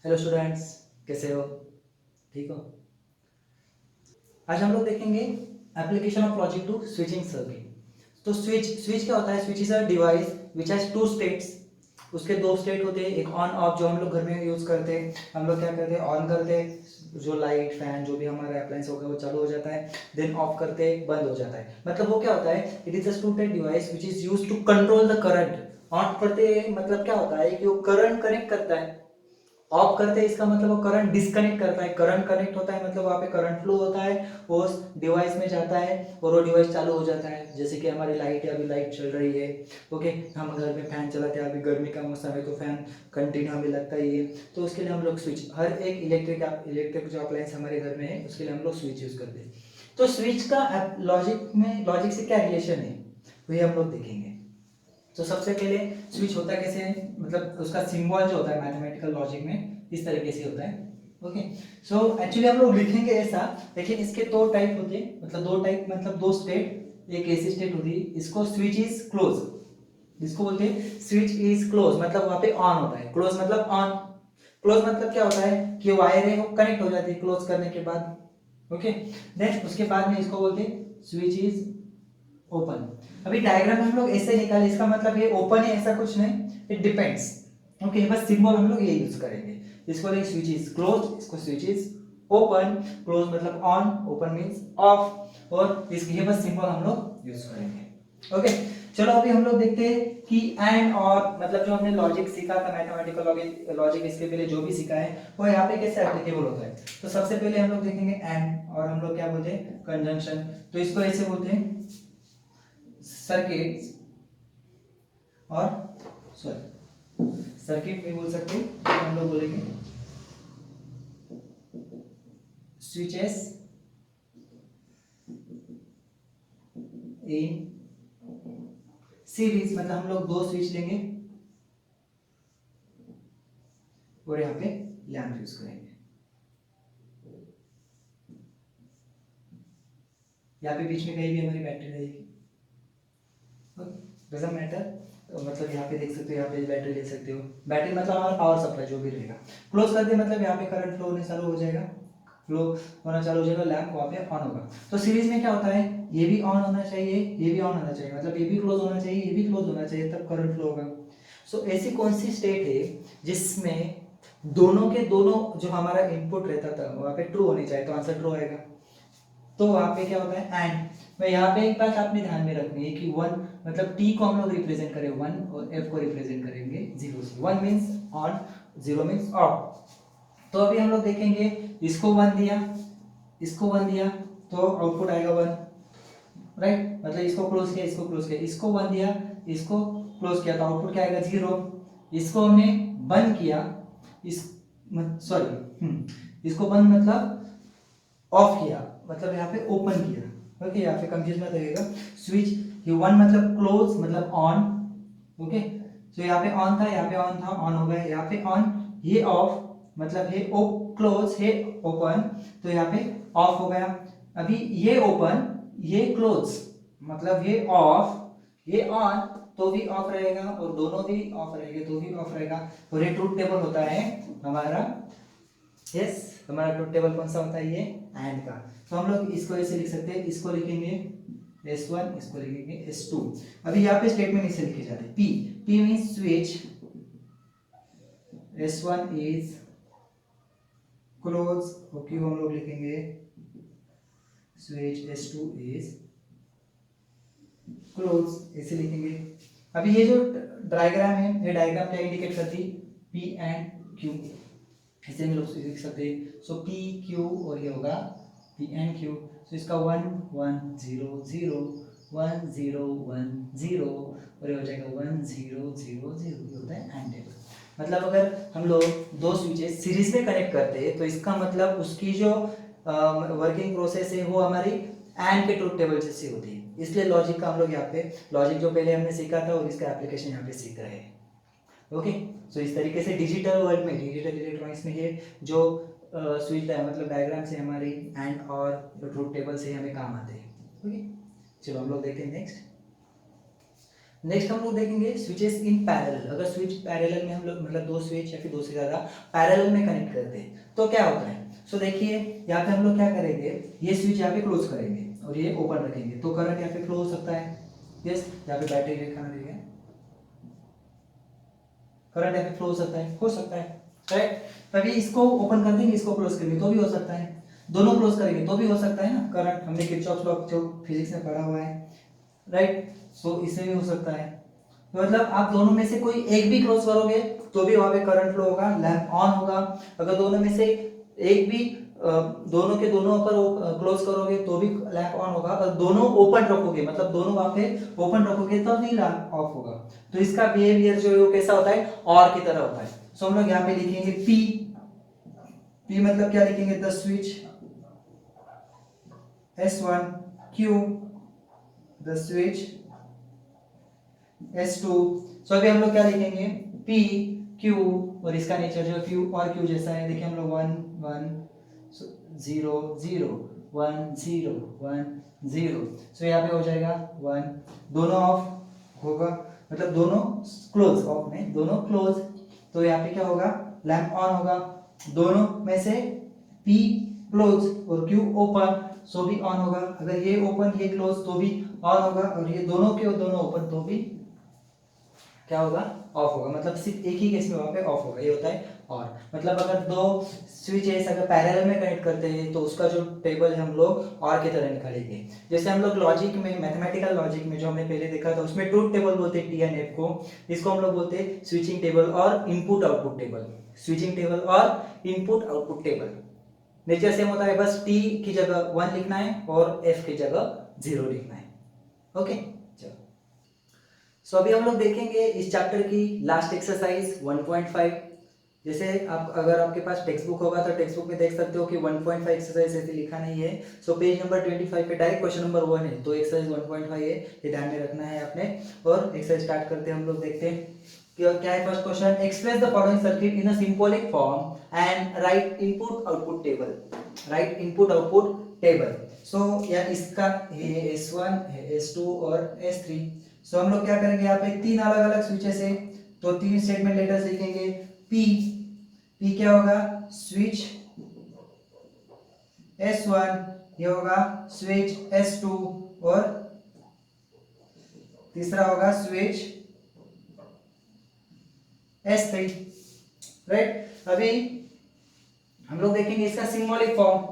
Hello students, कैसे हो? ठीक हो? आज हम लोग देखेंगे application of logic to switching circuit. तो स्विच क्या होता है? Switch is a device which has two states. उसके दो स्टेट होते हैं, एक ऑन ऑफ, जो हम लोग घर में यूज करते हैं। हम लोग क्या करते हैं? ऑन करते हैं, जो लाइट फैन जो भी हमारा अप्लायंस होगा वो चालू हो जाता है। देन ऑफ करते बंद हो जाता है। मतलब वो क्या होता है? It is a two state device which is use to control the current. On करते मतलब क्या होता है कि वो करंट कनेक्ट करता है। ऑफ करते हैं इसका मतलब वो करंट डिस्कनेक्ट करता है। करंट कनेक्ट होता है मतलब वहाँ पे करंट फ्लो होता है, उस डिवाइस में जाता है और वो डिवाइस चालू हो जाता है। जैसे कि हमारी लाइट है, अभी लाइट चल रही है। ओके, हम घर में फैन चलाते हैं, अभी गर्मी का मौसम है तो फैन कंटिन्यू हमें लगता ही है। तो उसके लिए हम लोग स्विच, हर एक इलेक्ट्रिक जो अप्लायंस हमारे घर में है उसके लिए हम लोग स्विच यूज करते हैं। तो स्विच का लॉजिक से क्या रिलेशन है वही हम लोग देखेंगे। तो सबसे पहले स्विच होता कैसे है, मतलब उसका सिंबल जो होता है मैथमेटिकल लॉजिक में इस तरीके से होता है। ओके, सो एक्चुअली हम लोग लिखेंगे ऐसा, लेकिन इसके दो टाइप होते हैं, मतलब दो टाइप मतलब दो स्टेट। एक ऐसी स्टेट होती है, इसको स्विच इज क्लोज, इसको बोलते हैं स्विच इज क्लोज, मतलब वहां पे ऑन होता है। क्लोज मतलब ऑन। क्लोज मतलब क्या होता है कि वायर है वो कनेक्ट हो जाती है क्लोज करने के बाद। ओके, देन उसके बाद में इसको बोलते हैं स्विच इज ओपन। अभी डायग्राम में हम लोग ऐसे निकाले, इसका मतलब ये ओपन है ऐसा कुछ नहीं, इट डिपेंड्स। ओके, बस सिंबल हम लोग ये यूज करेंगे। इसको लाइक स्विच इज क्लोज, इसको स्विच इज ओपन। क्लोज मतलब ऑन, ओपन मींस ऑफ, और इसके ये बस सिंबल हम लोग यूज करेंगे। ओके, चलो अभी हम लोग देखते हैं कि एंड और, मतलब जो हमने लॉजिक सीखा था, मैथमेटिकल लॉजिक इसके पहले जो भी सीखा है वो यहाँ पे कैसे एप्लीकेबल होता है। तो सबसे पहले हम लोग देखेंगे एंड, और हम लोग क्या बोलते हैं? कंजंक्शन। तो इसको ऐसे बोलते हैं सर्किट, और सॉरी सर्किट भी बोल सकते हैं, तो हम लोग बोलेंगे स्विचेस इन सीरीज। मतलब हम लोग दो स्विच लेंगे और यहाँ पे लैंप यूज करेंगे। यहाँ पे बीच में कहीं भी हमारी बैटरी रहेगी, डजंट मैटर। तो मतलब यहाँ पे देख सकते हो, यहाँ पे बैटरी ले सकते हो। बैटरी मतलब हमारा पावर सप्लाई जो भी रहेगा। क्लोज कर दे मतलब यहाँ पे करंट फ्लो होने चालू हो जाएगा, फ्लो होना चालू हो जाएगा, लैंप वहाँ पे ऑन होगा। तो सीरीज में क्या होता है? ये भी ऑन होना चाहिए, ये भी ऑन होना चाहिए, मतलब ये भी क्लोज होना चाहिए, ये भी क्लोज होना चाहिए, तब करंट फ्लो होगा। सो ऐसी कौन सी स्टेट है जिसमें दोनों के दोनों जो हमारा इनपुट रहता था वहाँ पे ट्रू होनी चाहिए, तो आंसर ट्रू आएगा। तो वहां पे क्या होता है? एंड। मैं यहाँ पे एक बात आपने ध्यान में रखनी है कि वन मतलब टी को हम लोग रिप्रेजेंट करें वन, और एफ को रिप्रेजेंट करेंगे जीरो से। One means on, zero means of. तो अभी हम लोग देखेंगे, इसको वन दिया, इसको वन दिया, तो आउटपुट आएगा वन, राइट। मतलब इसको क्लोज किया, इसको क्लोज किया, इसको वन दिया, इसको क्लोज किया, तो आउटपुट क्या आएगा? जीरो। इसको हमने बंद किया, इस सॉरी इसको बंद मतलब ऑफ किया, मतलब यहाँ पे ओपन किया। ओके, यहाँ पे कंफ्यूज मत रहिएगा। स्विच, ये वन मतलब क्लोज मतलब ऑन। ओके, तो यहाँ पे ऑन था, यहाँ पे ऑन था, ऑन हो गया, यहाँ पे ऑन, ये ऑफ, मतलब ये क्लोज है ओपन, तो यहाँ पे ऑफ हो गया। अभी ये ओपन, ये क्लोज, मतलब ये ऑफ, ये ऑन, तो भी ऑफ रहेगा, और दोनों भी ऑफ रहेंगे तो भी ऑफ रहेगा। और ये ट्रूथ टेबल होता है हमारा। यस, हमारा ट्रूथ टेबल कौन सा होता है? ये एंड का। तो हम लोग इसको ऐसे लिख सकते हैं, इसको लिखेंगे S1, इसको लिखेंगे S2। अभी यहाँ पे स्टेटमेंट इसे लिखे जाते हैं, P means switch, S1 is close, और Q हम लोग लिखेंगे स्विच S2 इज क्लोज, ऐसे लिखेंगे। अभी ये जो डायग्राम है, ये डायग्राम क्या इंडिकेट करती है? P एंड Q, ऐसे हम लोग लिख सकते हैं। सो P Q, और ये होगा P एंड Q। सो इसका 1 1 0 0 1 0 1 0, और ये हो जाएगा 1 0 0 0। ये होता है एंड टेबल। मतलब अगर हम लोग दो स्विचेस सीरीज में कनेक्ट करते हैं तो इसका मतलब उसकी जो वर्किंग प्रोसेस है वो हमारी एंड के ट्रूथ टेबल जैसी होती है। इसलिए लॉजिक का हम लोग यहाँ पे, लॉजिक जो पहले हमने सीखा था और इसका एप्लीकेशन यहाँ पे सीख रहे हैं। ओके, सो इस तरीके से डिजिटल वर्ल्ड में, डिजिटल इलेक्ट्रॉनिक्स में ये जो स्विच मतलब डायग्राम से हमारी एंड और ट्रूथ टेबल से हमें काम आते हैं। ओके, चलो हम लोग देखते हैं नेक्स्ट। नेक्स्ट हम लोग देखेंगे स्विचेस इन पैरेलल। अगर स्विच पैरेलल में हम लोग मतलब दो स्विच या फिर दो से ज़्यादा पैरेलल में कनेक्ट करते हैं तो क्या होता है। सो देखिए यहाँ पे हम लोग क्या करेंगे, ये स्विच यहाँ पे क्लोज करेंगे और ये ओपन रखेंगे तो करंट यहाँ पे फ्लो हो सकता है। यस, यहाँ पे बैटरी दिखाना देगा, करंट यहाँ पे फ्लो हो सकता है राइट। तभी इसको ओपन कर देंगे, इसको क्लोज करेंगे तो भी हो सकता है, दोनों क्लोज करेंगे तो भी हो सकता है ना। करंट हमने किरचॉफ लॉ जो फिजिक्स में पढ़ा हुआ है राइट, सो इससे भी हो सकता है। तो मतलब आप दोनों में से कोई एक भी क्लोज करोगे तो भी वहां पे करंट फ्लो होगा, लैंप ऑन होगा। अगर दोनों में से एक भी दोनों के दोनों पर क्लोज करोगे तो भी लैंप ऑन होगा, और दोनों ओपन रखोगे मतलब दोनों वहां पे ओपन रखोगे तब भी लैंप ऑफ होगा। तो इसका बिहेवियर जो है वो कैसा होता है, और की तरह होता है। सो हम लोग यहाँ पे लिखेंगे पी, पी मतलब क्या लिखेंगे, the switch S1, Q the switch S2। सो अभी हम लोग क्या लिखेंगे, P Q और इसका नेचर जो Q और Q जैसा है। देखिए हम लोग 1 1 0 0 1 0 1 0। सो यहाँ पे हो जाएगा 1, दोनों ऑफ होगा मतलब दोनों क्लोज, ऑफ में दोनों क्लोज, तो यहाँ पे क्या होगा, लैंप ऑन होगा। दोनों में से P क्लोज और Q ओपन, सो भी ऑन होगा। अगर ये ओपन ये क्लोज तो भी ऑन होगा, और ये दोनों के दोनों ओपन तो भी क्या होगा, ऑफ होगा। मतलब सिर्फ एक ही केस में वहां पे ऑफ होगा, ये होता है और। मतलब अगर दो स्विचेस अगर पैरेलल में कनेक्ट करते हैं तो उसका जो टेबल है हम लोग और की तरह निकालेंगे। जैसे हम लोग लॉजिक में, मैथमेटिकल लॉजिक में जो हमने पहले देखा था उसमें ट्रूथ टेबल बोलते हैं TNF को, इसको हम लोग बोलते हैं स्विचिंग टेबल और input output table. Switching table और input output table nature same होता है, बस T की जगह 1 लिखना है और F की जगह 0 लिखना है। ओके चलो, सो अभी हम लोग देखेंगे इस चैप्टर की लास्ट एक्सरसाइज 1.5। जैसे आप अगर आपके पास टेक्स्ट बुक होगा तो टेक्स्ट बुक में देख सकते हो कि 1.5 एक्सरसाइज ऐसे लिखा नहीं है। सो पेज नंबर 25 पे डायरेक्ट क्वेश्चन नंबर 1 है, तो एक्सरसाइज 1.5 है, ये ध्यान में रखना है आपने। और एक्सरसाइज स्टार्ट करते हैं हम लोग, देखते हैं कि क्या है। First question, express the following circuit in a symbolic form and write input output table. Write input output table. So या इसका ये S1 है, S2 और S3। सो हम लोग क्या करेंगे, यहाँ पे तीन अलग अलग स्विचेस है तो तीन स्टेटमेंट लेटर्स लिखेंगे। पी, पी क्या होगा, स्विच S1, ये होगा स्विच S2 और तीसरा होगा स्विच S3 राइट। अभी हम लोग देखेंगे इसका सिंबॉलिक फॉर्म।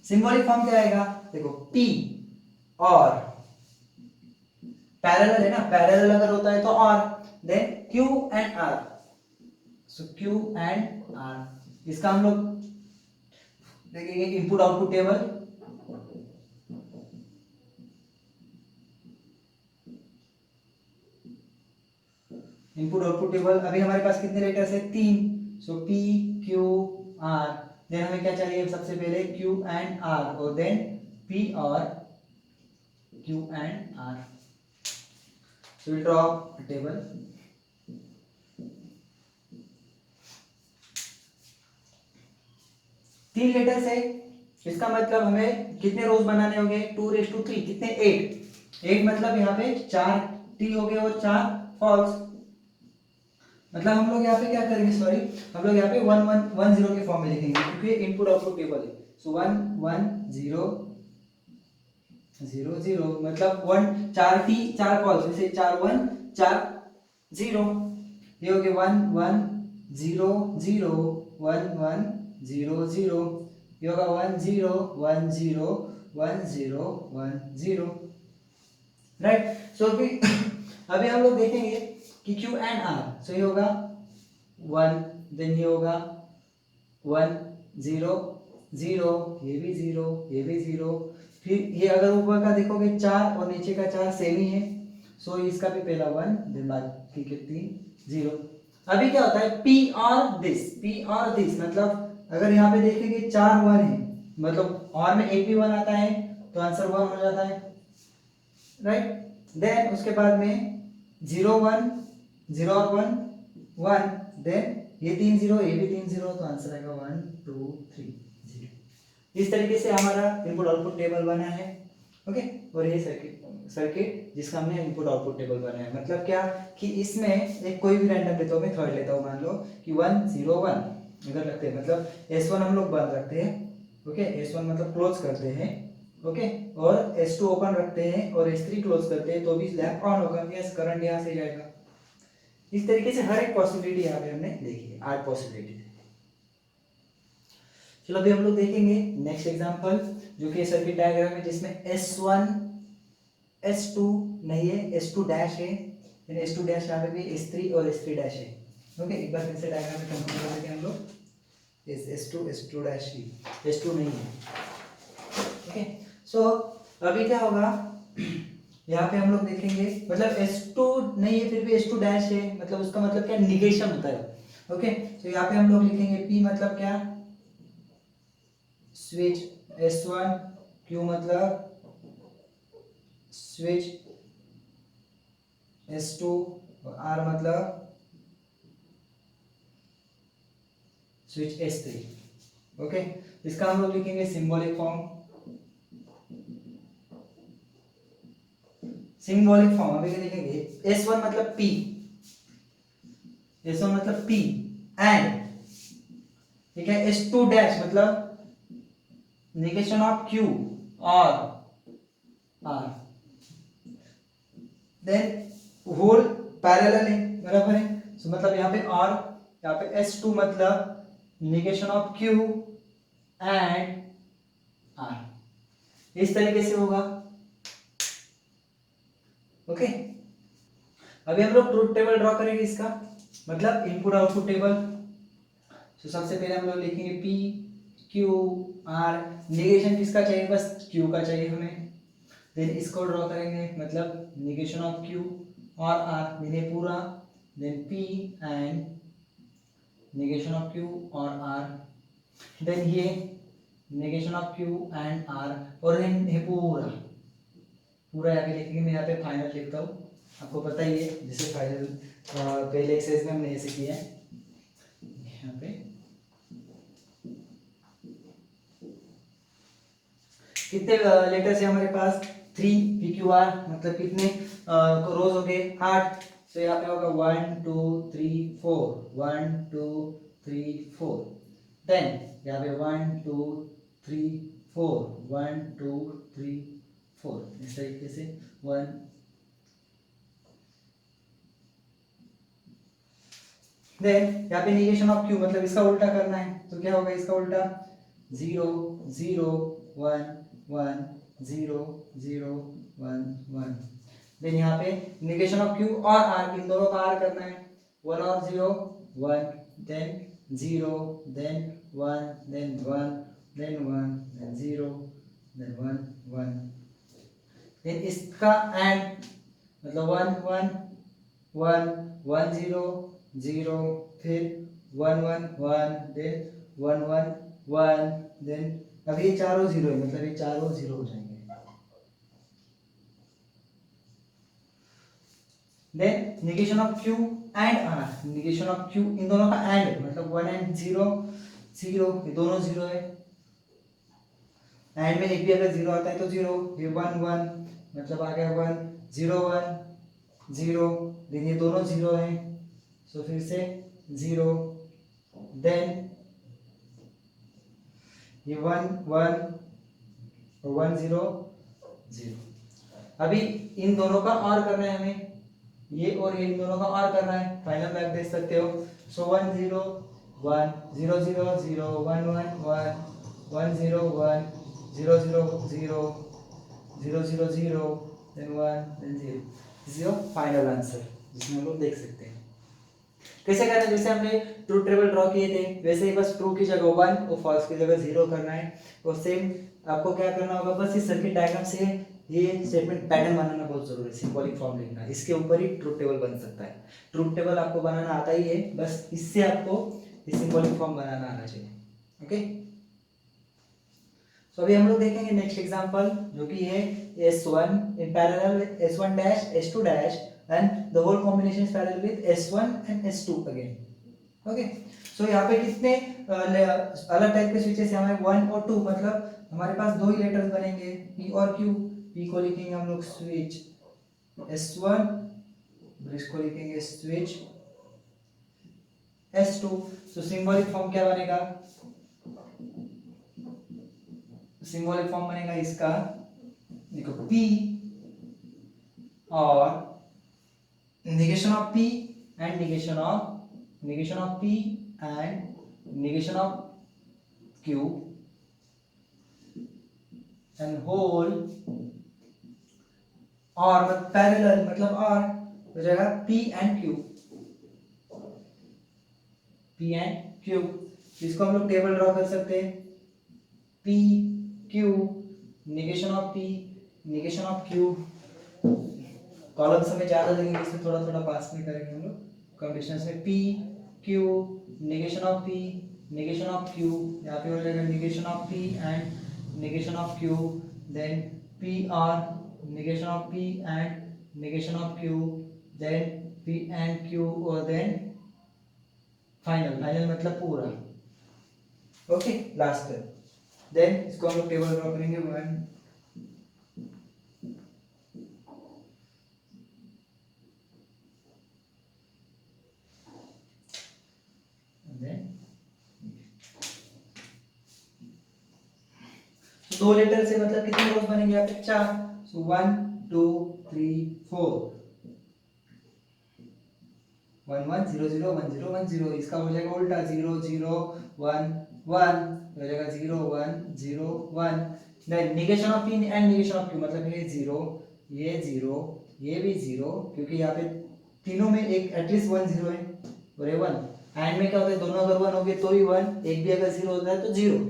सिंबॉलिक फॉर्म क्या आएगा, देखो P और पैरेलल है ना, पैरेलल अगर होता है तो और, then Q and R। So Q and R, इसका हम लोग देखेंगे input output table. Input output table अभी हमारे पास कितने लेटर्स है, तीन। So P Q R, then हमें क्या चाहिए, सबसे पहले Q एंड R और देन P और Q and R। So we draw a table. तीन लेटर्स है, इसका मतलब हमें कितने रोज बनाने होंगे, 2 3, कितने 8। 8 मतलब यहाँ पे 4 टी हो गए और 4 फॉल्स। मतलब हम लोग यहाँ पे क्या करेंगे, सॉरी हम लोग यहाँ पे 1 1 1 0 के फॉर्म में लिखेंगे क्योंकि इनपुट आउटपुट टेबल है। सो 1 1 0 0 0 मतलब 1 4 टी 4 फॉल्स, जैसे 4 1 4 0, ये हो गया 1 1 0 0 1 1 0 0, ये होगा 1 0 1 0 1 0 1 0 राइट। सो अभी अभी हम लोग देखेंगे कि Q एंड R। सो ये होगा 1, देन ये होगा 1 0 0, ये भी 0, ये भी 0। फिर ये अगर ऊपर का देखोगे 4 और नीचे का 4 सेम ही है, सो इसका भी पहला 1, देन बाकी के 3 0। अभी क्या होता है, P और दिस मतलब अगर यहाँ पे देखेंगे 4 1 है, मतलब और में एक भी 1 आता है तो आंसर 1 हो जाता है राइट। देन उसके बाद में 0 1 0 और 1 1, देन ये 3 0, ये भी 3 0, तो आंसर आएगा 1 2 3 0। इस तरीके से हमारा इनपुट आउटपुट टेबल बना है। ओके, और ये सर्किट जिसका हमने इनपुट आउटपुट टेबल बनाया है, मतलब क्या कि इसमें एक कोई भी रैंडम लेता हूँ, मैं थर्ड लेता हूँ, मान लो कि 1 0 1 अगर रखते हैं, मतलब S1 हम लोग बंद रखते हैं। ओके, S1 मतलब क्लोज करते हैं। ओके, और S2 ओपन रखते हैं और S3 क्लोज करते हैं, तो भी लैंप ऑन होगा, यस करंट यहाँ से जाएगा। इस तरीके से हर एक पॉसिबिलिटी यहाँ पे हमने देखी है, 8 पॉसिबिलिटी। चलो अभी हम लोग देखेंगे नेक्स्ट एग्जांपल, जो कि सर्किट डायग्राम है जिसमें S1 S2 नहीं है, S2 डैश है, यानी S2 डैश यहाँ पे भी S3 और S3 डैश है। ओके, एक बार फिर से डायग्राम में कंप्लीट कर देते हैं हम लोग। S2 डैश ही, S2 नहीं है। ओके, सो अभी क्या होगा, यहाँ पे हम लोग देखेंगे, मतलब S2 नहीं है फिर भी S2 डैश है, मतलब उसका मतलब क्या, निगेशन होता है। ओके, तो यहाँ पे हम लोग लिखेंगे P मतलब क्या, स्विच, S1, Q मतलब स्विच, S2 और R मतलब स्विच S3। ओके, इसका हम लोग लिखेंगे सिंबॉलिक फॉर्म। सिंबॉलिक फॉर्म अभी लिखेंगे, S1 मतलब P, S1 मतलब P एंड, ठीक है, S2 डैश मतलब निगेशन ऑफ Q और R, देन होल पैरेलल है, बराबर है। सो मतलब यहाँ पे R, यहाँ पे S2 मतलब negation of Q and R, इस तरीके से होगा। ओके, अभी हम लोग ट्रूथ टेबल ड्रॉ करेंगे इसका, मतलब इनपुट आउटपुट टेबल। तो सबसे पहले हम लोग लिखेंगे P Q R, निगेशन किसका चाहिए, बस Q का चाहिए हमें। देन इसको ड्रॉ करेंगे, मतलब निगेशन ऑफ Q और R, देन ये पूरा, then P and negation of Q और R, देन ये negation of Q and R, और देन ये पूरा पूरा यहाँ पे लिखेंगे। मैं यहाँ पे फाइनल लिखता हूँ, आपको पता ही है, जैसे फाइनल पहले एक्सरसाइज में हमने ऐसे किया है। यहाँ पे कितने लेटर्स है हमारे पास, 3 PQR, मतलब कितने रोज हो गए, 8। तो यहाँ पे होगा 1 2 3 4, 1 2 3 4, देन यहाँ पे 1 2 3 4, 1 2 3 4, इस तरीके से 1। देन यहाँ पे निगेशन ऑफ Q, मतलब इसका उल्टा करना है, तो क्या होगा इसका उल्टा, 0 0 1 1 0 0 1 1। देन यहाँ पे निगेशन ऑफ Q और R, इन दोनों का R करना है, 1 और 0 1, then 0, then 1, then 1, then 1, then 0, then 1 1। Then इसका एंड, मतलब 1 1 1 1 0 0, फिर 1 1 1, देन 1 1 1, देन अब ये चारों जीरो है, मतलब ये चारों जीरो हो जाएंगे। Then negation of Q and R, negation of Q इन दोनों का एंड, मतलब 1 एंड 0 0, ये दोनों जीरो है। एंड में एक भी अगर जीरो आता है तो जीरो, ये 1 1, मतलब आ गया 1 0 1 0, देन ये दोनों जीरो हैं, सो फिर से 0, देन ये 1 1 1 0 0। अभी इन दोनों का और करना है हमें, ये और ये इन दोनों का और करना है, फाइनल मैप देख सकते हो। सो 1 0 1 0 0 0 1 1 1 1 0 1 0 0 0 0 0 0, then 1 then 0, this is your final answer, जिसमें हम लोग देख सकते हैं। कैसे करना है, जैसे हमने ट्रूथ टेबल ड्रॉ किए थे वैसे ही, बस ट्रू की जगह 1 और फॉल्स की जगह 0 करना है। और सेम आपको क्या करना होगा, बस इस सर्किट डायग्राम से ये स्टेटमेंट पैटर्न बनाना बहुत जरूरी है, सिंबॉलिक फॉर्म लिखना, इसके ऊपर ही ट्रूथ टेबल बन सकता है। ट्रूथ टेबल आपको बनाना आता ही है, बस इससे आपको सिंबॉलिक फॉर्म बनाना आना चाहिए। ओके, तो अभी हम लोग देखेंगे नेक्स्ट एग्जांपल, जो कि है S1 in parallel with S1 dash S2 dash and the whole combination is parallel with S1 and S2 again. Okay, सो यहाँ पे कितने अलग टाइप के स्विचेस हैं हमारे 1 और 2, मतलब हमारे पास दो ही लेटर्स बनेंगे P और Q। P को लिखेंगे हम लोग स्विच S1, इसको लिखेंगे स्विच S2। तो सिंबॉलिक फॉर्म क्या बनेगा, सिंबॉलिक फॉर्म बनेगा इसका, देखो P और negation of P and negation of P and negation of Q and whole और पैरेलल मतलब और हो जाएगा P and Q, P and Q। इसको हम लोग टेबल ड्रॉ कर सकते हैं, P Q negation of P negation of Q, columns हमें ज्यादा देंगे इससे थोड़ा थोड़ा पास में करेंगे हम लोग कंडीशंस में। P Q negation of P negation of Q, यहाँ पे हो जाएगा negation of P and negation of Q, then P R negation of P and negation of Q, then P and Q और then फाइनल मतलब पूरा। Okay last है, then इसको हम लोग टेबल ड्रॉ करेंगे 1 दो लेटर से मतलब कितने रोज बनेंगे यहाँ पे 4। सो 1 2 3 4 1 1 0 0 1 0 1 0, इसका हो जाएगा उल्टा 0 0 1 1 हो जाएगा 0 1 0 1। Then negation of P and negation of Q मतलब ये 0 ये भी 0, क्योंकि यहाँ पे तीनों में एक एटलीस्ट 1 0 है और ये 1। एंड में क्या होता है, दोनों अगर 1 हो गए तो ही 1, एक भी अगर 0 होता है तो 0।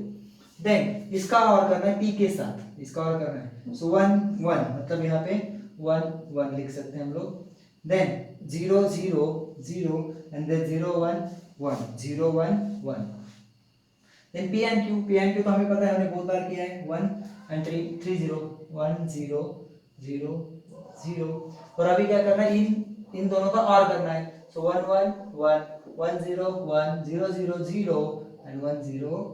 देन इसका और करना है P के साथ, इसका और करना है। सो 1 1 मतलब यहाँ पे 1 1 लिख सकते हैं हम लोग। Then 0 0 0 and then 0 1 1 0 1 1। Then P and Q तो हमें पता है, हमने बहुत बार किया है 1 एंड 3 3 0 1 0 0 0। और अभी क्या करना है, इन दोनों का और करना है। सो 1 1 1 1 0 1 0 0 0 एंड 1 0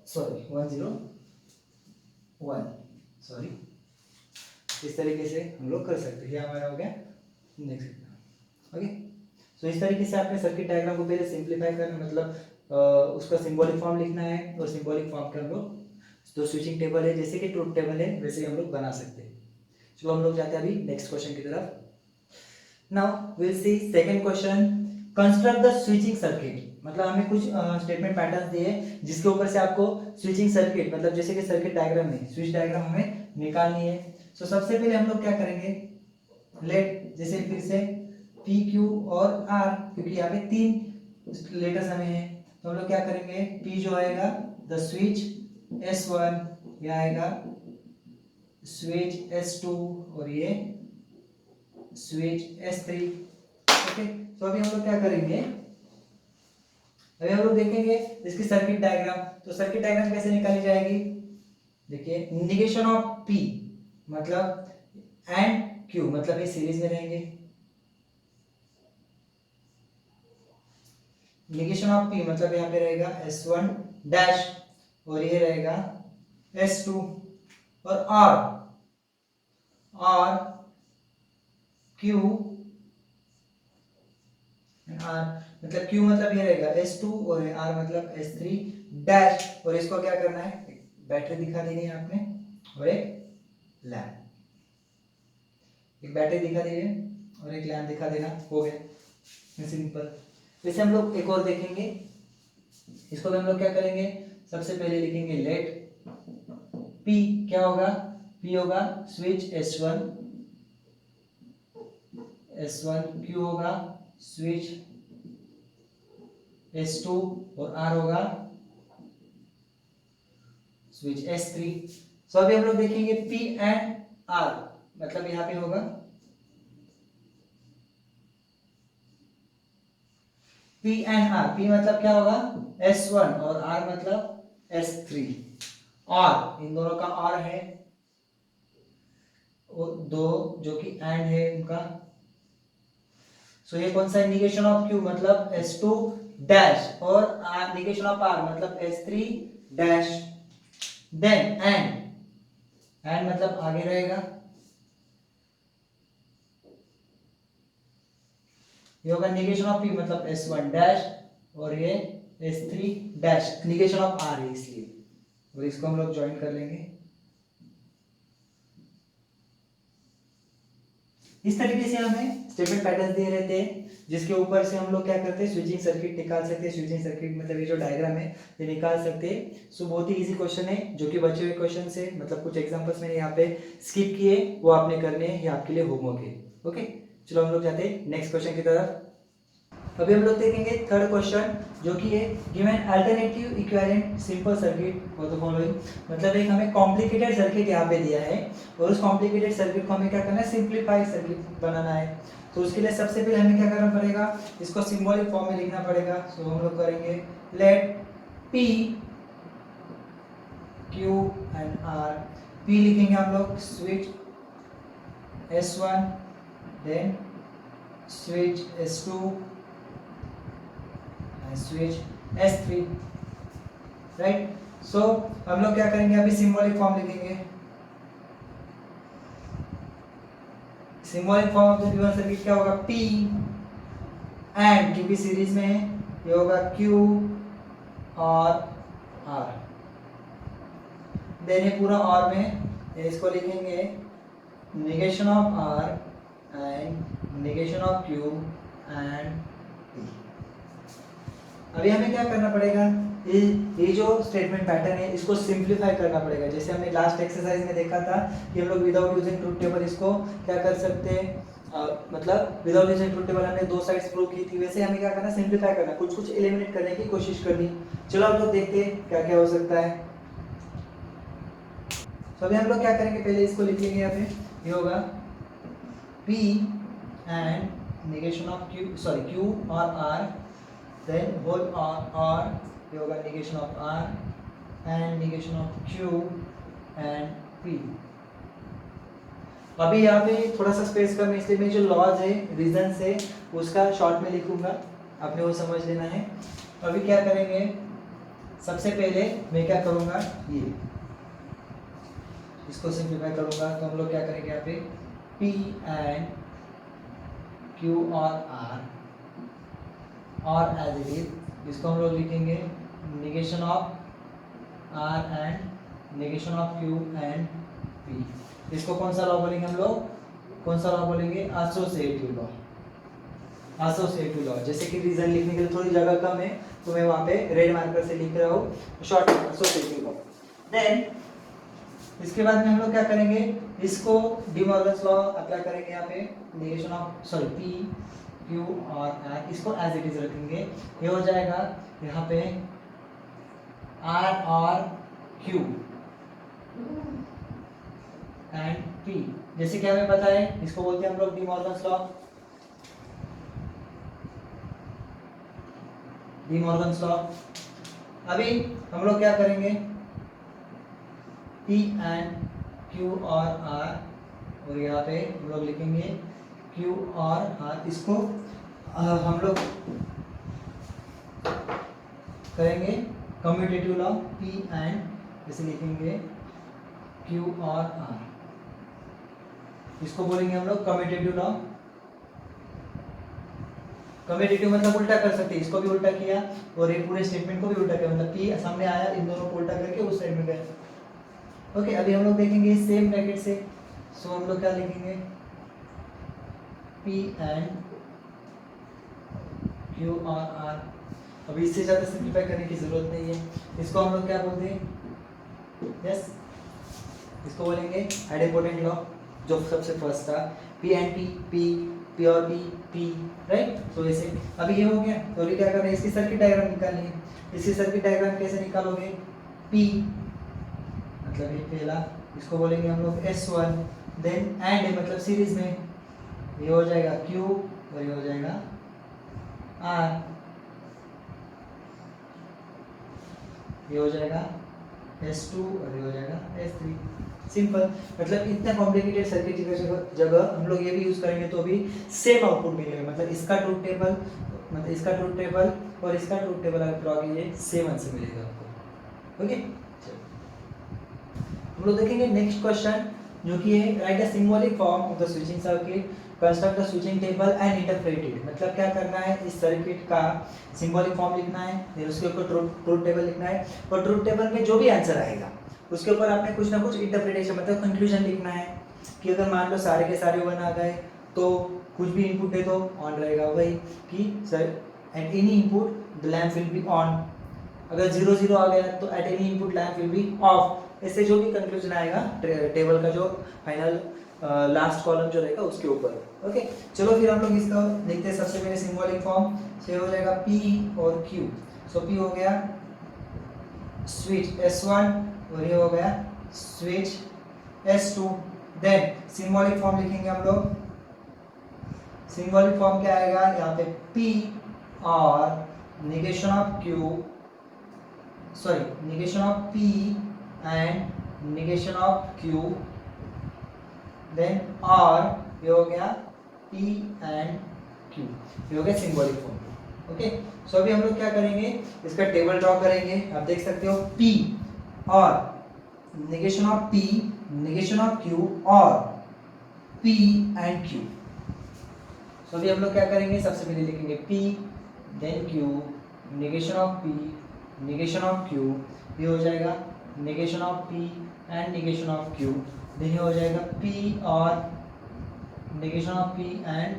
सॉरी 1 0 1 सॉरी। इस तरीके से हम लोग कर सकते हैं, ये हमारा हो गया नेक्स्ट। ओके सो इस तरीके से आपने सर्किट डायग्राम को पहले सिंपलीफाई करना, मतलब उसका सिंबॉलिक फॉर्म लिखना है और सिंबॉलिक फॉर्म के हम लोग जो स्विचिंग टेबल है जैसे कि ट्रुथ टेबल है वैसे ही हम लोग बना सकते हैं। चलो हम लोग जाते हैं अभी नेक्स्ट क्वेश्चन की तरफ। Now will see second question, construct the switching circuit. मतलब हमें कुछ स्टेटमेंट पैटर्न दिए जिसके ऊपर से आपको स्विचिंग सर्किट मतलब जैसे कि सर्किट डायग्राम में स्विच डायग्राम हमें निकालनी है। सो सबसे पहले हम लोग क्या करेंगे, लेट जैसे फिर से P Q और R, क्योंकि यहाँ पे 3 लेटर्स हमें हैं तो हम लोग क्या करेंगे, P जो आएगा द स्विच S1, ये आएगा स्विच S2 और ये स्विच S3। ओके तो अभी हम लोग क्या करेंगे, अभी हम लोग देखेंगे इसकी सर्किट डायग्राम। तो सर्किट डायग्राम कैसे निकाली जाएगी, देखिए निगेशन ऑफ P मतलब एंड Q मतलब ये सीरीज में रहेंगे, निगेशन ऑफ P मतलब यहाँ पे रहेगा S1 डैश और ये रहेगा S2 और R Q R मतलब Q मतलब ये रहेगा S2 और R मतलब S3 डैश, और इसको क्या करना है, बैटरी दिखा देनी है आपने और एक लैम्प, एक बैटरी दिखा दीजिए और एक लैम्प दिखा देना, हो गया सिंपल। वैसे हम लोग एक और देखेंगे, इसको भी हम लोग क्या करेंगे, सबसे पहले लिखेंगे लेट P क्या होगा, P होगा स्विच S1 Q होगा स्विच S2 और R होगा स्विच S3। सो अभी हम लोग देखेंगे P एंड R मतलब यहाँ पे होगा P एंड R, P मतलब क्या होगा S1 और R मतलब S3, और इन दोनों का और है और दो जो कि एंड है उनका। सो ये कौन सा है, निगेशन ऑफ Q मतलब S2 डैश और निगेशन ऑफ आर मतलब S3 डैश, देन एंड मतलब आगे रहेगा, ये होगा निगेशन ऑफ P मतलब S1 डैश और ये S3 dash, negation of R है इसलिए, और इसको हम लोग ज्वाइन कर लेंगे। इस तरीके से हमें स्टेटमेंट पैटर्न दिए रहते हैं जिसके ऊपर से हम लोग क्या करते हैं, स्विचिंग सर्किट निकाल सकते हैं। स्विचिंग सर्किट मतलब ये जो डायग्राम है ये निकाल सकते हैं। सो बहुत ही इजी क्वेश्चन है जो कि बचे हुए क्वेश्चन से, मतलब कुछ एग्जांपल्स मैंने यहाँ पे स्किप किए, वो आपने करने हैं, ये आपके लिए होमवर्क है। ओके, चलो हम लोग जाते हैं नेक्स्ट क्वेश्चन की तरफ। अभी हम लोग देखेंगे थर्ड क्वेश्चन जो कि है given alternative equivalent simple circuit for the following, मतलब एक हमें कॉम्प्लिकेटेड सर्किट यहाँ पे दिया है और उस कॉम्प्लिकेटेड सर्किट को हमें क्या करना है, सिंप्लीफाइड सर्किट बनाना है। तो उसके लिए सबसे पहले हमें क्या करना पड़ेगा, इसको सिंबॉलिक फॉर्म में लिखना पड़ेगा। सो हम लोग करेंगे let P Q and R, P लिखेंगे हम लोग switch S1, then switch S2, switch S3, right. So हम लोग क्या करेंगे, अभी सिंबॉलिक फॉर्म लिखेंगे। Symbolic form of the given circuit क्या होगा, P एंड, क्योंकि सीरीज में है, ये होगा Q और R, देन ये पूरा और में इसको लिखेंगे negation of R and negation of Q and P। अभी हमें क्या करना पड़ेगा, ये जो स्टेटमेंट पैटर्न है इसको सिंप्लीफाई करना पड़ेगा। जैसे हमने लास्ट एक्सरसाइज में देखा था कि हम लोग विदाउट यूजिंग ट्रूथ टेबल इसको क्या कर सकते हैं, मतलब विदाउट यूजिंग ट्रूथ टेबल हमने दो साइड्स प्रूव की थी, वैसे हमें क्या करना, सिंप्लीफाई करना, कुछ कुछ एलिमिनेट करने की कोशिश करनी। चलो हम लोग देखते हैं क्या क्या हो सकता है। तो अभी हम लोग क्या करेंगे, पहले इसको लिखेंगे यहाँ पे, ये होगा P and negation of Q और R, then whole or ये होगा negation of R and negation of Q and P। अभी यहाँ पे थोड़ा सा स्पेस कम है इसलिए मैं जो लॉज है, रीजंस है, उसका शॉर्ट में लिखूंगा, आपने वो समझ लेना है। अभी क्या करेंगे, सबसे पहले मैं क्या करूँगा, ये इसको सिंप्लीफाई करूँगा। तो हम लोग क्या करेंगे यहाँ पे P एंड Q और R और एज इट इज, इसको हम लोग लिखेंगे negation of R and negation of Q and P। इसको कौन सा लॉ बोलेंगे हम लोग, कौन सा लॉ बोलेंगे, एसोसिएटिव लॉ। एसोसिएटिव लॉ, जैसे कि रीजन लिखने के लिए थोड़ी जगह कम है तो मैं वहाँ पे रेड मार्कर से लिख रहा हूँ शॉर्ट एसोसिएटिव लॉ। देन इसके बाद में हम लोग क्या करेंगे, इसको डी मॉर्गन्स लॉ अप्लाई करेंगे यहाँ पे, निगेशन ऑफ P Q और R, इसको एज इट इज रखेंगे। ये हो जाएगा यहाँ पे R और Q एंड P, जैसे कि हमें पता है इसको बोलते हैं हम लोग D Morgan's law. De Morgan's law. अभी हम लोग क्या करेंगे, P एंड Q और R, और यहाँ पे हम लोग लिखेंगे Q और R, इसको हम लोग करेंगे कम्यूटेटिव लॉ, P एंड, जैसे लिखेंगे Q और R, इसको बोलेंगे हम लोग कम्यूटेटिव लॉ। कम्यूटेटिव मतलब उल्टा कर सकते हैं, इसको भी उल्टा किया और ये पूरे स्टेटमेंट को भी उल्टा किया, मतलब P सामने आया, इन दोनों को उल्टा करके उस साइड में गया। ओके, अभी हम लोग देखेंगे सेम ब्रैकेट से। सो हम लोग क्या लिखेंगे, P एंड Q और R। अभी इससे ज़्यादा सिंप्लीफाई करने की जरूरत नहीं है। इसको हम लोग क्या बोलते हैं, यस, इसको बोलेंगे आइडेंपोटेंट लॉ, जो सबसे फर्स्ट था, P एंड P और P, राइट। तो ऐसे अभी ये हो गया, तो अभी क्या करना है, इसकी सर्किट डायग्राम निकालनी है। इसकी सर्किट डायग्राम कैसे निकालोगे, P मतलब ये पहला, इसको बोलेंगे हम लोग S1, देन एंड है मतलब सीरीज में, ये हो जाएगा Q और ये हो जाएगा R, ये हो जाएगा S2 और ये हो जाएगा S3। सिंपल। मतलब इतना कॉम्प्लिकेटेड सर्किट की जगह हम लोग ये भी यूज करेंगे तो भी सेम आउटपुट मिलेगा। मतलब इसका ट्रूथ टेबल, मतलब इसका ट्रूथ टेबल और इसका ट्रूथ टेबल अगर ड्रॉ कीजिए सेम आंसर मिलेगा आपको। ओके, हम लोग देखेंगे नेक्स्ट क्वेश्चन जो कि है right a symbolic form of the switching circuit, construct the switching table and interpret it. मतलब क्या करना है, इस सर्किट का सिंबॉलिक फॉर्म लिखना है, फिर उसके ऊपर ट्रूथ टेबल लिखना है और ट्रूथ टेबल में जो भी आंसर आएगा उसके ऊपर आपने कुछ ना कुछ इंटरप्रिटेशन मतलब कंक्लूजन लिखना है कि अगर मान लो सारे के सारे 1 आ गए तो कुछ भी इनपुट दे दो ऑन रहेगा, वही कि sir at any input the lamp will be on. अगर 0 0 आ गया तो at any input lamp will be of. इससे जो भी कंक्लूजन आएगा टेबल का जो फाइनल लास्ट कॉलम जो रहेगा उसके ऊपर। ओके, चलो फिर हम लोग इसका देखते हैं। सबसे पहले सिंबॉलिक फॉर्म से हो जाएगा P और Q। सो P हो गया स्विच S1 और ये हो गया switch S2। Then symbolic form लिखेंगे हम लोग। सिंबॉलिक फॉर्म क्या आएगा यहाँ पे P और negation of Q, sorry, negation of P and negation of Q, then R, ये हो गया P and Q, ये हो गया सिंबॉलिक फॉर्म। ओके, सो अभी हम लोग क्या करेंगे, इसका टेबल ड्रॉ करेंगे। आप देख सकते हो P और negation of P, negation of Q और P and Q। सो अभी हम लोग क्या करेंगे, सबसे पहले लिखेंगे P then Q, negation of P, negation of Q, ये हो जाएगा negation of P and negation of Q, then ये हो जाएगा P और negation of P and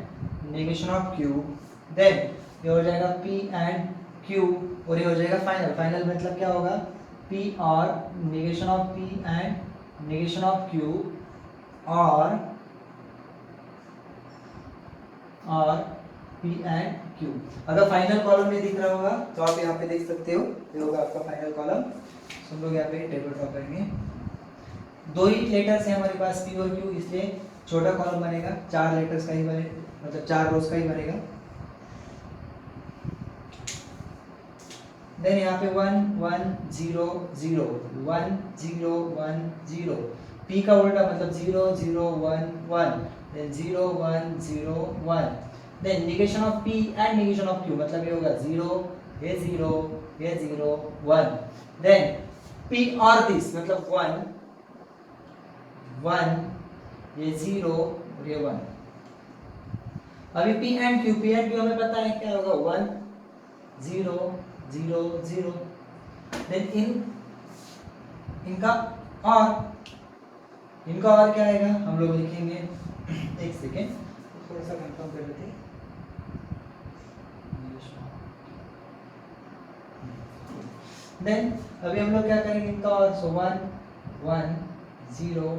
negation of Q, then ये हो जाएगा P and Q और ये हो जाएगा फाइनल। फाइनल मतलब क्या होगा, P और negation of P and negation of Q और P and Q। अगर फाइनल कॉलम नहीं दिख रहा होगा तो आप यहाँ पे देख सकते हो, ये होगा आपका फाइनल कॉलम। हम लोग यहाँ पे टेबल ड्रॉ करेंगे। 2 ही लेटर्स हैं हमारे पास P और Q, इसलिए छोटा कॉलम बनेगा, 4 लेटर्स का ही बने, मतलब 4 रोज का ही बनेगा। देन यहाँ पे 1 1 0 0 1 0 1 0, P का उल्टा मतलब 0 0 1 1, then 0 1 0 1, then negation of P and negation of Q मतलब ये होगा 0 ये 0 ये 0 1, देन P और this मतलब 1 1 ये 0 और ये 1। अभी P and Q हमें पता है क्या होगा, 1 0 0 0, देन इनका और क्या आएगा, हम लोग लिखेंगे, एक सेकेंड थोड़ा सा कंफर्म कर लेते हैं। देन अभी हम लोग क्या करेंगे इनका और, सो 1 1 0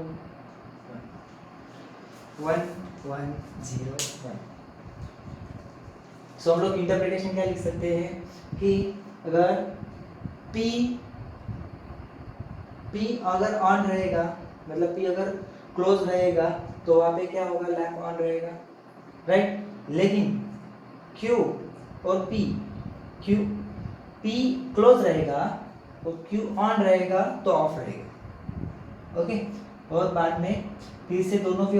1 1 0 1। सो हम लोग इंटरप्रिटेशन क्या लिख सकते हैं कि अगर P अगर ऑन रहेगा, मतलब P अगर क्लोज रहेगा तो वहाँ पे क्या होगा, लैंप ऑन रहेगा, राइट। लेकिन Q और P क्लोज रहेगा और Q ऑन रहेगा तो ऑफ रहेगा। ओके, और बाद में फिर से दोनों भी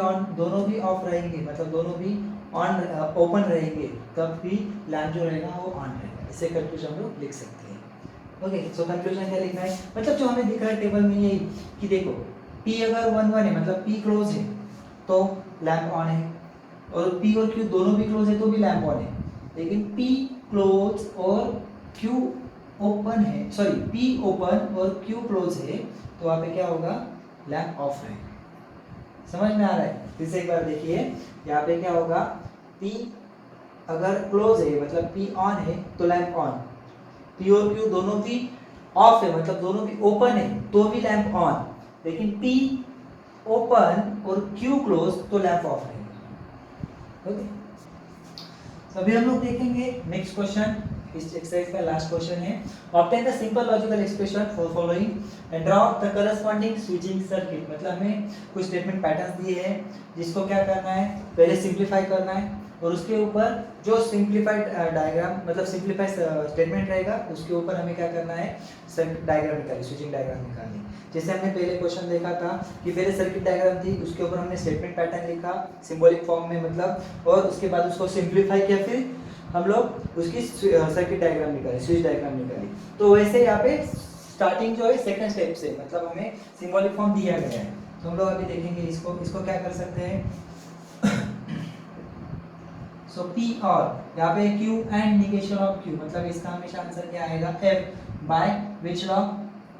ऑफ रहेंगे, मतलब दोनों भी ऑन ओपन रहेंगे, तब भी लैंप जो रहेगा वो ऑन रहेगा। इसे कंक्लूजन हम लोग लिख सकते हैं। ओके, सो कंक्लूजन क्या लिखना है, मतलब जो हमें दिख रहा है टेबल में यही कि देखो P अगर 1 1 है मतलब P क्लोज है तो लैंप ऑन है, और P और Q दोनों भी क्लोज है तो भी लैंप ऑन है। लेकिन P क्लोज और Q ओपन है, सॉरी P ओपन और Q क्लोज है तो वहाँ पे क्या होगा, लैंप ऑफ रहेगा। समझ में आ रहा है, फिर से एक बार देखिए, यहाँ पे क्या होगा, P अगर क्लोज है मतलब P ऑन है तो लैंप ऑन, P और Q दोनों भी ऑफ है मतलब दोनों भी ओपन है तो भी लैंप ऑन, लेकिन P ओपन और Q क्लोज तो लैंप ऑफ रहेगा। ओके, तो अभी हम लोग देखेंगे नेक्स्ट क्वेश्चन, इस एक्सरसाइज का लास्ट क्वेश्चन है। Obtain the simple logical expression for following and draw the corresponding switching circuit. मतलब हमें कुछ स्टेटमेंट पैटर्न्स दिए हैं जिसको क्या करना है, पहले सिंप्लीफाई करना है और उसके ऊपर जो सिंप्लीफाइड डायग्राम मतलब सिंप्लीफाइड स्टेटमेंट रहेगा उसके ऊपर हमें क्या करना है, सर्किट डायग्राम निकालनी, स्विचिंग डायग्राम निकालनी। जैसे हमने पहले क्वेश्चन देखा था कि पहले सर्किट डायग्राम थी, उसके ऊपर हमने स्टेटमेंट पैटर्न लिखा सिंबॉलिक फॉर्म में मतलब, और उसके बाद उसको सिंप्लीफाई किया, फिर हम लोग उसकी सर्किट डायग्राम निकाली, स्विच डायग्राम निकाली। तो वैसे यहाँ पे स्टार्टिंग जो है सेकंड स्टेप से, मतलब हमें सिंबॉलिक फॉर्म दिया गया है, तो हम लोग अभी देखेंगे इसको क्या कर सकते हैं। सो P और यहाँ पे Q and negation of Q, मतलब इसका हमेशा आंसर क्या आएगा, F by which law,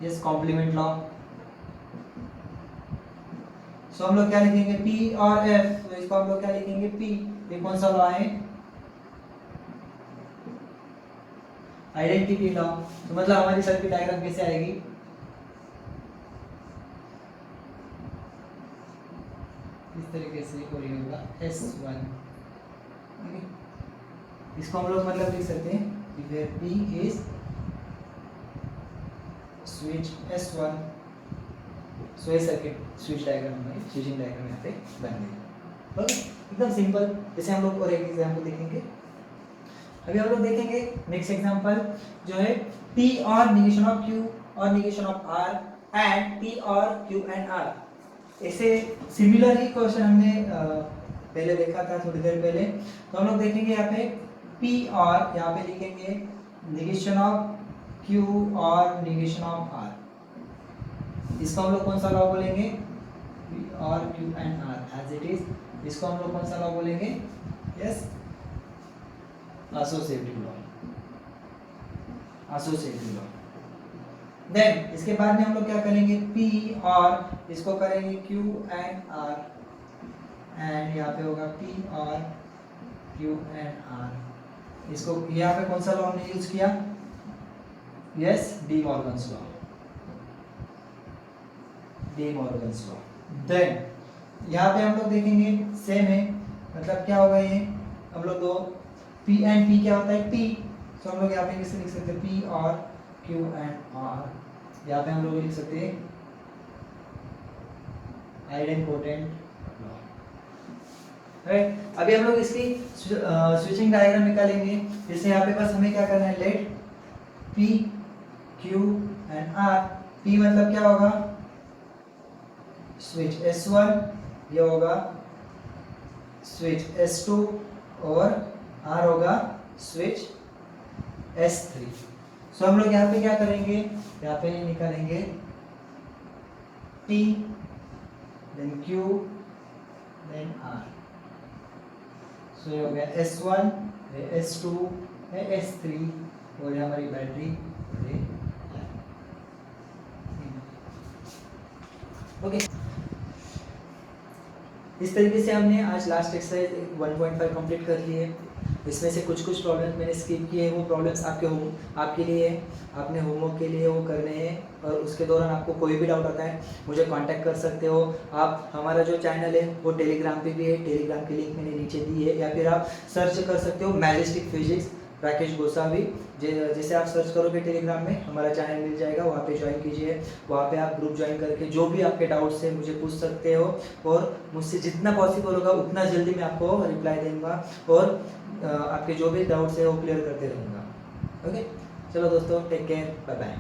yes complement law. So हम लोग क्या लिखेंगे, P और F, तो इसको हम लोग क्या लिखेंगे, P, ये कौन सा लॉ है, आइडेंटिटी लॉ। तो मतलब हमारी सर्किट डायग्राम कैसे आएगी, इस तरीके से, और ये होगा S1। इसको हम लोग मतलब लिख सकते हैं where P is switch S1। सो ये सर्किट स्विच डायग्राम हमारी स्विचिंग डायग्राम यहाँ पे बन गई। ओके, एकदम सिंपल। जैसे हम लोग और एक एग्जांपल देखेंगे, अभी हम लोग देखेंगे नेक्स्ट एग्जांपल जो है P और निगेशन ऑफ Q और negation of R and P और Q एंड R। ऐसे सिमिलर ही क्वेश्चन हमने पहले देखा था थोड़ी देर पहले। तो हम लोग देखेंगे यहाँ पे P और यहाँ पे लिखेंगे निगेशन ऑफ Q और निगेशन ऑफ R। इसको हम लोग कौन सा लॉ बोलेंगे, P और Q and R as it is. इसको हम लोग कौन सा लॉ बोलेंगे, yes associative law, associative law. Then इसके बाद में हम लोग क्या करेंगे, P और इसको करेंगे Q एंड R, एंड यहाँ पे होगा P और Q एंड R। इसको यहाँ पे कौन सा लॉ हमने यूज किया, yes De Morgan's law, De Morgan's law. Then यहाँ पे हम लोग देखेंगे सेम है, मतलब क्या होगा ये, हम लोग दो P एंड P क्या होता है, P, तो हम लोग यहाँ पे कैसे लिख सकते हैं, P और Q एंड R। यहाँ पे हम लोग लिख सकते हैं आइडेंपोटेंट लॉ। राइट, अभी हम लोग इसकी स्विचिंग डायग्राम निकालेंगे। जैसे यहाँ पे बस हमें क्या करना है, let P Q and R। P मतलब क्या होगा, स्विच S1, ये होगा स्विच S2 और R होगा स्विच S3। सो हम लोग यहाँ पे क्या करेंगे, यहाँ पे निकालेंगे P then Q then R। सो ये हो गया S1, ये S2, ये S3 और ये हमारी बैटरी और ये ओके। इस तरीके से हमने आज लास्ट एक्सरसाइज 1.5 कंप्लीट कर लिए। इसमें से कुछ प्रॉब्लम्स मैंने स्किप किए, वो प्रॉब्लम्स आपके लिए आपने होमवर्क के लिए वो करने हैं। और उसके दौरान आपको कोई भी डाउट आता है मुझे कांटेक्ट कर सकते हो आप। हमारा जो चैनल है वो टेलीग्राम पे भी है, टेलीग्राम की लिंक मैंने नीचे दी है, या फिर आप सर्च कर सकते हो मैजेस्टिक फिजिक्स राकेश गोसावी। जैसे आप सर्च करोगे टेलीग्राम में हमारा चैनल मिल जाएगा, वहाँ पे ज्वाइन कीजिए। वहाँ पे आप ग्रुप ज्वाइन करके जो भी आपके डाउट्स हैं मुझे पूछ सकते हो, और मुझसे जितना पॉसिबल होगा उतना जल्दी मैं आपको रिप्लाई दूंगा, और आपके जो भी डाउट्स है वो क्लियर करते रहूँगा। ओके, चलो दोस्तों, टेक केयर, बाय बाय।